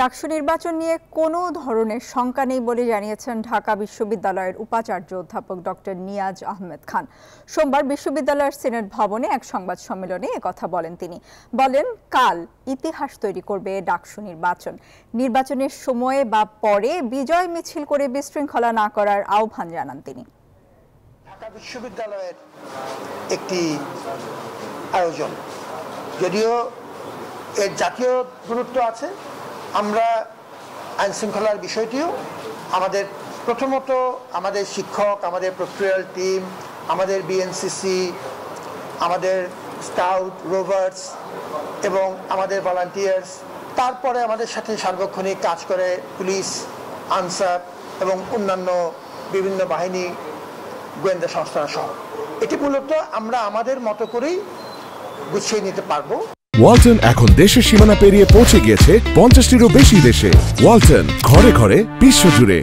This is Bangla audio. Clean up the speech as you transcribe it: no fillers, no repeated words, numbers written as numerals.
ডাকসু নির্বাচন নিয়ে কোনো ধরনের শঙ্কা নেই বলে জানিয়েছেন ঢাকা বিশ্ববিদ্যালয়ের উপাচার্য অধ্যাপক ডক্টর নিয়াজ আহমেদ খান। সোমবার বিশ্ববিদ্যালয়ের সিনেট ভবনে এক সংবাদ সম্মেলনে একথা বলেন তিনি। বলেন, কাল ইতিহাস তৈরি করবে ডাকসু নির্বাচন। নির্বাচনের সময়ে বা পরে বিজয় মিছিল করে বিশৃঙ্খলা না করার আহ্বান জানান তিনি। ঢাকা বিশ্ববিদ্যালয়ের একটি আয়োজন, যদিও এর জাতীয় গুরুত্ব আছে, আমরা আইন শৃঙ্খলার বিষয়টিও আমাদের প্রথমত আমাদের শিক্ষক, আমাদের প্রক্রিয়াল টিম, আমাদের বিএনসিসি, আমাদের স্কাউট, রোভার্স এবং আমাদের ভলান্টিয়ার্স, তারপরে আমাদের সাথে সার্বক্ষণিক কাজ করে পুলিশ, আনসার এবং অন্যান্য বিভিন্ন বাহিনী, গোয়েন্দা সংস্থা সহ। এটি মূলত আমরা আমাদের মতো করেই গুছিয়ে নিতে পারবো। ওয়ালটন এখন দেশের সীমানা পেরিয়ে পৌঁছে গিয়েছে 50টিরও বেশি দেশে। ওয়ালটন, ঘরে ঘরে বিশ্বজুড়ে।